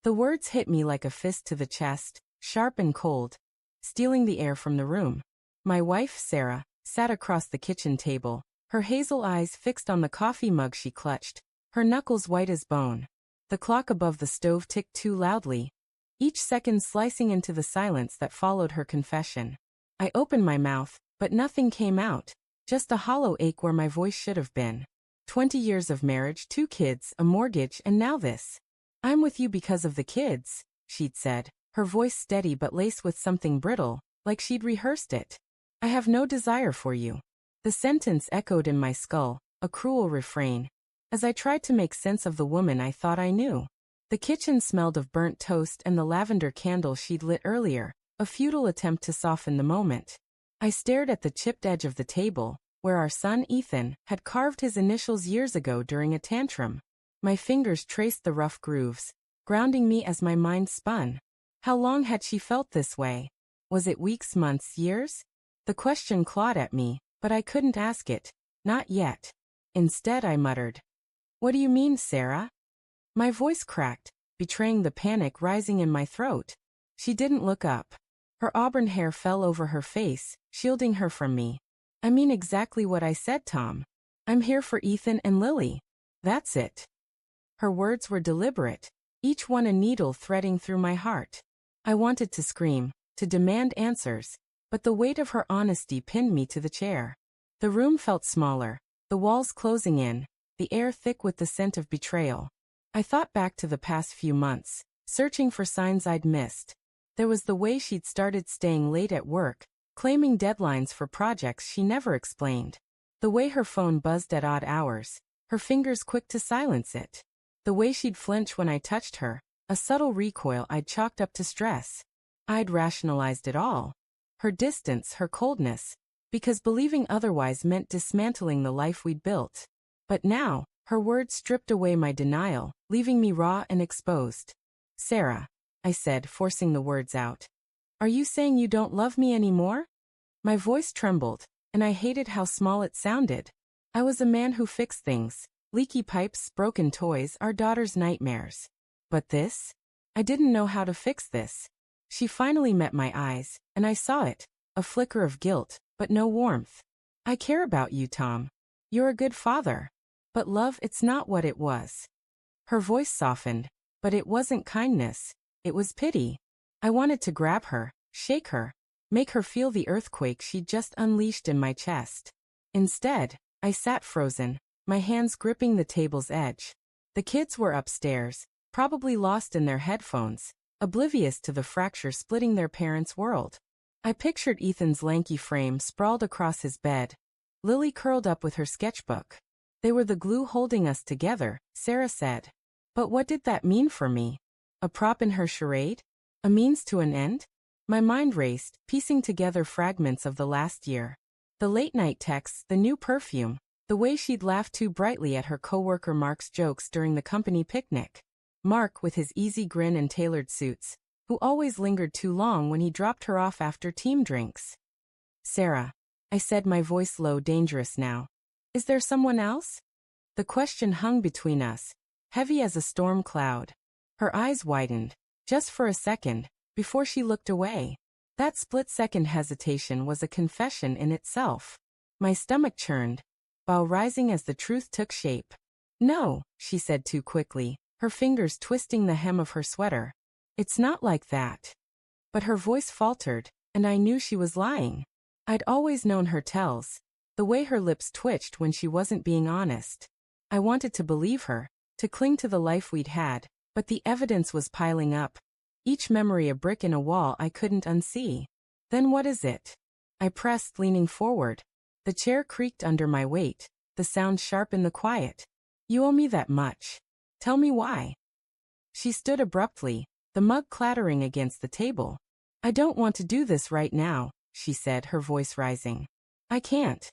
The words hit me like a fist to the chest, sharp and cold, stealing the air from the room. My wife, Sarah, sat across the kitchen table, her hazel eyes fixed on the coffee mug she clutched, her knuckles white as bone. The clock above the stove ticked too loudly, each second slicing into the silence that followed her confession. I opened my mouth, but nothing came out, just a hollow ache where my voice should have been. 20 years of marriage, 2 kids, a mortgage, and now this. I'm with you because of the kids, she'd said, her voice steady but laced with something brittle, like she'd rehearsed it. I have no desire for you. The sentence echoed in my skull, a cruel refrain, as I tried to make sense of the woman I thought I knew. The kitchen smelled of burnt toast and the lavender candle she'd lit earlier, a futile attempt to soften the moment. I stared at the chipped edge of the table, where our son Ethan had carved his initials years ago during a tantrum. My fingers traced the rough grooves, grounding me as my mind spun. How long had she felt this way? Was it weeks, months, years? The question clawed at me, but I couldn't ask it. Not yet. Instead, I muttered, "What do you mean, Sarah?" My voice cracked, betraying the panic rising in my throat. She didn't look up. Her auburn hair fell over her face, shielding her from me. "I mean exactly what I said, Tom. I'm here for Ethan and Lily. That's it." Her words were deliberate, each one a needle threading through my heart. I wanted to scream, to demand answers, but the weight of her honesty pinned me to the chair. The room felt smaller, the walls closing in, the air thick with the scent of betrayal. I thought back to the past few months, searching for signs I'd missed. There was the way she'd started staying late at work, claiming deadlines for projects she never explained. The way her phone buzzed at odd hours, her fingers quick to silence it. The way she'd flinch when I touched her, a subtle recoil I'd chalked up to stress. I'd rationalized it all. Her distance, her coldness, because believing otherwise meant dismantling the life we'd built. But now, her words stripped away my denial, leaving me raw and exposed. "Sarah," I said, forcing the words out. "Are you saying you don't love me anymore?" My voice trembled, and I hated how small it sounded. I was a man who fixed things, leaky pipes, broken toys, our daughter's nightmares. But this? I didn't know how to fix this. She finally met my eyes, and I saw it, a flicker of guilt, but no warmth. "I care about you, Tom. You're a good father. But love, it's not what it was." Her voice softened, but it wasn't kindness, it was pity. I wanted to grab her, shake her, make her feel the earthquake she'd just unleashed in my chest. Instead, I sat frozen, my hands gripping the table's edge. The kids were upstairs, probably lost in their headphones, oblivious to the fracture splitting their parents' world. I pictured Ethan's lanky frame sprawled across his bed, Lily curled up with her sketchbook. "They were the glue holding us together," Sarah said. But what did that mean for me? A prop in her charade? A means to an end? My mind raced, piecing together fragments of the last year. The late-night texts, the new perfume, the way she'd laughed too brightly at her coworker Mark's jokes during the company picnic. Mark, with his easy grin and tailored suits, who always lingered too long when he dropped her off after team drinks. "Sarah," I said, my voice low, dangerous now. "Is there someone else?" The question hung between us, heavy as a storm cloud. Her eyes widened, just for a second, before she looked away. That split-second hesitation was a confession in itself. My stomach churned, while rising as the truth took shape. "No," she said too quickly, her fingers twisting the hem of her sweater. "It's not like that." But her voice faltered, and I knew she was lying. I'd always known her tells, the way her lips twitched when she wasn't being honest. I wanted to believe her, to cling to the life we'd had, but the evidence was piling up, each memory a brick in a wall I couldn't unsee. "Then what is it?" I pressed, leaning forward. The chair creaked under my weight, the sound sharp in the quiet. "You owe me that much. Tell me why." She stood abruptly, the mug clattering against the table. "I don't want to do this right now," she said, her voice rising. "I can't."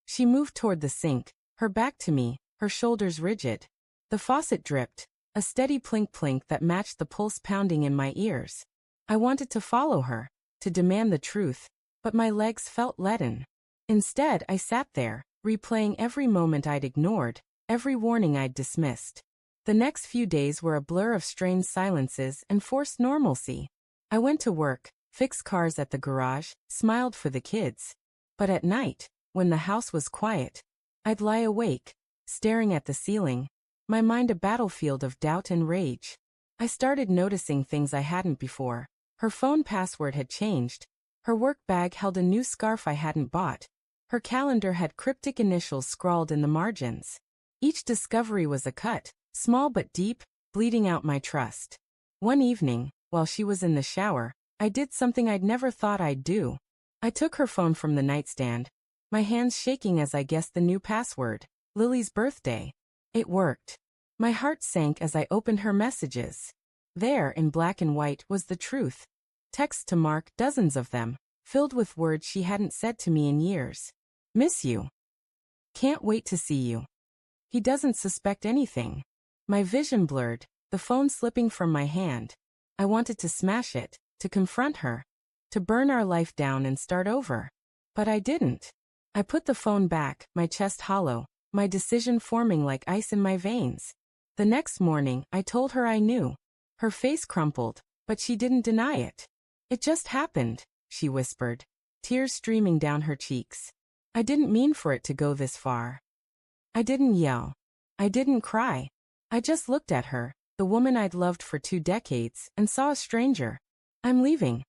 She moved toward the sink, her back to me, her shoulders rigid. The faucet dripped, a steady plink-plink that matched the pulse pounding in my ears. I wanted to follow her, to demand the truth, but my legs felt leaden. Instead, I sat there, replaying every moment I'd ignored, every warning I'd dismissed. The next few days were a blur of strained silences and forced normalcy. I went to work, fixed cars at the garage, smiled for the kids. But at night, when the house was quiet, I'd lie awake, staring at the ceiling, my mind a battlefield of doubt and rage. I started noticing things I hadn't before. Her phone password had changed. Her work bag held a new scarf I hadn't bought. Her calendar had cryptic initials scrawled in the margins. Each discovery was a cut, small but deep, bleeding out my trust. One evening, while she was in the shower, I did something I'd never thought I'd do. I took her phone from the nightstand, my hands shaking as I guessed the new password, Lily's birthday. It worked. My heart sank as I opened her messages. There, in black and white, was the truth. Texts to Mark, dozens of them, filled with words she hadn't said to me in years. Miss you. Can't wait to see you. He doesn't suspect anything. My vision blurred, the phone slipping from my hand. I wanted to smash it, to confront her, to burn our life down and start over. But I didn't. I put the phone back, my chest hollow, my decision forming like ice in my veins. The next morning, I told her I knew. Her face crumpled, but she didn't deny it. It just happened, she whispered, tears streaming down her cheeks. I didn't mean for it to go this far. I didn't yell. I didn't cry. I just looked at her, the woman I'd loved for 2 decades, and saw a stranger. I'm leaving,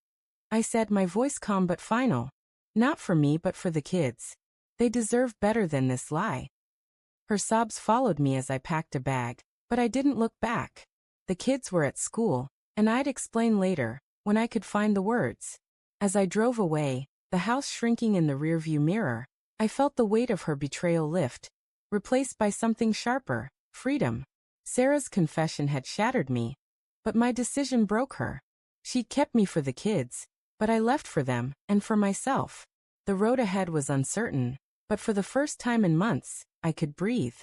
I said, my voice calm but final. Not for me but for the kids. They deserve better than this lie. Her sobs followed me as I packed a bag, but I didn't look back. The kids were at school, and I'd explain later, when I could find the words. As I drove away, the house shrinking in the rearview mirror, I felt the weight of her betrayal lift, replaced by something sharper, freedom. Sarah's confession had shattered me, but my decision broke her. She'd kept me for the kids, but I left for them, and for myself. The road ahead was uncertain, but for the first time in months, I could breathe.